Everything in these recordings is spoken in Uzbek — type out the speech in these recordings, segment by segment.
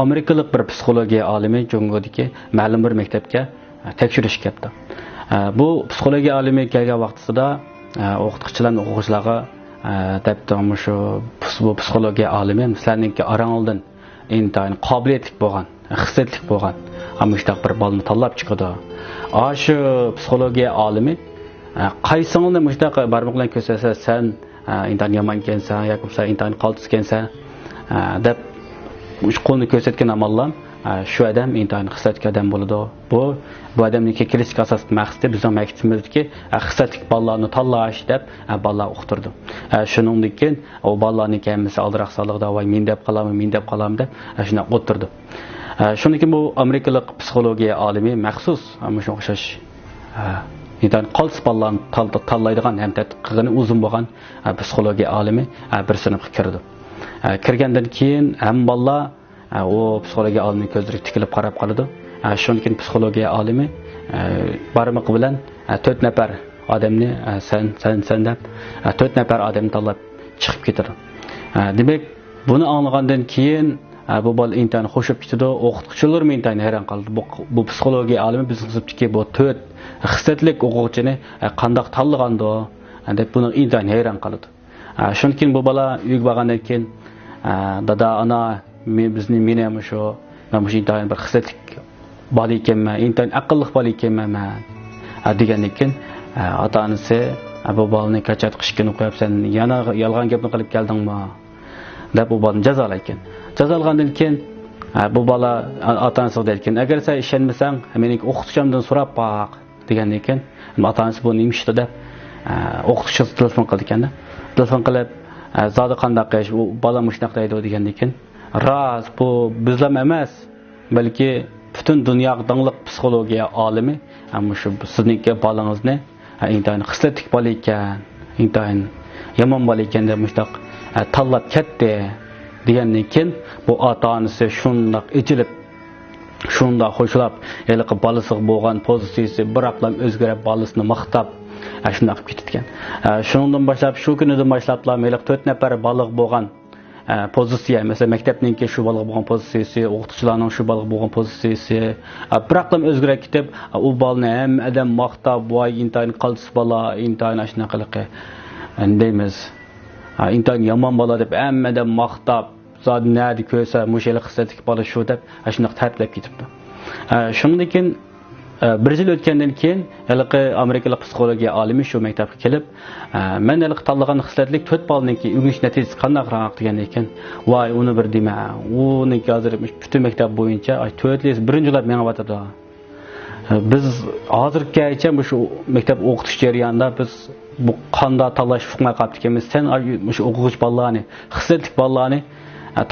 Amerikalik bir psixologiya olimi Jongodagi ma'lum bir maktabga tekshirish ketdi. Bu psixologiya olimi kelgan vaqtida o'qituvchilarga debdi shu psixologiya olimi sizlarningki orangoldan intayin qobiliyatli bo'lgan, xislatli bo'lgan, ammo bir balni tanlab chiqadi. Shu psixologiya olimi qaysingni mushtaq barmoq bilan ko'rsatsa sen intayin yomon ekansan yoki bo'lmasa intayin qaltis ekansan deb uch qo'lni ko'rsatgan amallar shu odam intayin xislatli odam bo'ladi. Bu odamning kelishga asosli maqsadi bizning maktabimizdagi xislatli bolalarni tanlash deb bolalar o'qitirdi. Shuningdek keyin u bolalarning hammasi aldiroq sog'lig'ida voy men deb qolaman deb shuni o'tirdi. Shundan keyin bu amerikalik psixologiya olimi maxsus shunga o'xshash intayin qaltis bolalarni tanlaydigan ham tadqiqini uzun bo'lgan psixologiya olimi bir sinfga kirdi. Kirgandan keyin ham bolalar o psixologiya olimi ko'zlariga tikilib qarab qoladi. Shundan keyin psixologiya olimi barmoq bilan 4 nafar odamni sen deb 4 nafar odamni tanlab chiqib ketadi. Demak, buni anglagandan keyin bu bola intayin xo'shib ketdi. O'qituvchilar intayin hayron qoldi. Bu psixologiya olimi bizning sinfdagi bu 4 xislatlik o'quvchini qanday tanlagandi deb buni intayin hayron qoldi. Shundan keyin bu bola uyga borgandan keyin dada ana meni ham shu intayin bir xislatlik bola ekanman, intayin aqlli bola ekanman degandan keyin ota-onasi bu bolani kachat qishkini qo'yibsan, yana yolg'on gapni qilib keldingmi deb bu bolani jazolaykan. Jazolagandan keyin bu bola ota-onasiga deyotgan, agar sen ishonmasang mening o'qituvchimdan so'rab boq degandan keyin ota-onasi buni nimishdi deb o'qituvchisi telefon qildi ekanda. Telefon qilib zodi qanday qish u bola mushnaq deydi degandan keyin rost bu bizlar emas, balki butun dunyoga dangliq psixologiya olimi shu sizningki bolangizni intayin xislatli bola ekan, intayin yomon bola ekan deb mushtaq tanlab ketdi degandan keyin bu ota-onasi shundoq ichilib, shundoq xo'shlab, yiliqi bolasi bo'lgan pozitsiyasi biroqlam o'zgarib bolasini maqtab shundoq qilib ketgan. Shundan boshlab shu kunidan boshlablar 4 nafar baliq bo'lgan pozitsiya, mesela maktabninki shu baliq bo'lgan pozitsiyasi, o'qituvchilarning shu baliq bo'lgan pozitsiyasi biroqlam o'zgarib ketib, u bolani ham adam maqtab, voy intayin qaltis bola, intayin shunaqa deymiz. Intayin yomon bola deb hammadan maqtab, zodi nadi ko'rsa mushayli xislatli bola shu deb shundoq ta'riflab ketibdi. Shundan keyin bir yil o'tgandan keyin haliqi amerikalik psixologiya olimi shu maktabga kelib, men haliqi tanlagan xislatlik 4 bolaninki o'rganish natijasi qanaqroq degandan keyin, voy uni bir dema, uniki hozir butun maktab bo'yicha 4 birinchilab menga biz hozirgacha shu maktab o'qitish jarayonida biz bu qanday tanlash huquqini qilib ekanmiz. Sen shu o'quvchi bolalarni, xislatli bolalarni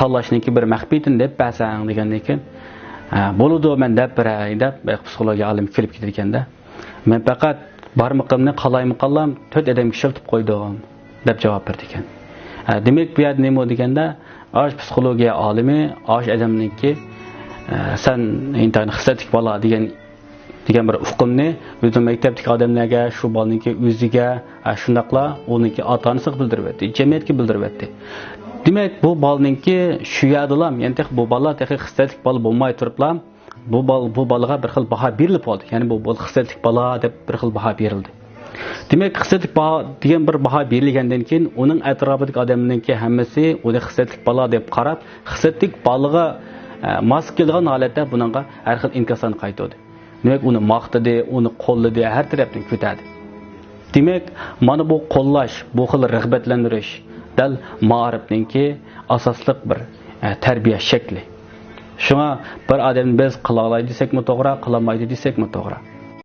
tanlashniki bir maxfiyatini deb basang degandan keyin bo'ladi men deb biray deb psixologiya olimi kelib ketganda men faqat barmoqimni qalaymi 4 odamga shiltib qo'ydim deb javob berdi ekan. Demak bu yerda nima deganda psixologiya olimi odamniki sen intayin xislatli bola degan bir hukmni o'zing maktabdagi odamlarga shu bolaninki o'ziga shundaqla uniki ota-onasiga bildirib berdi, jamiyatga bildirib berdi. Demak bu bolaninki shu yerdalam, ya'ni bu bola texnik xislatli bola bo'lmay turiblar, bu bolaga bir xil baho berilib qoldi. Ya'ni bu xislatli bola deb bir xil baho berildi. Demak xislatli baho degan bir baho berilgandan keyin uning atrofidagi odamninki hammasi uni xislatli bola deb qarab, xislatli bolaga mos kelgan holatda buningga har xil inkosdan qaytadi. Demak uni maqtadi, uni qo'lladi, har tarafdan ko'tadi. Demak mana bu qo'llash, bu xil rag'batlantirish dal ma'rifninki asosli bir tarbiya shakli. Shunga bir odamni biz qila olay desakmi to'g'ri, qila olmaydi desakmi to'g'ri.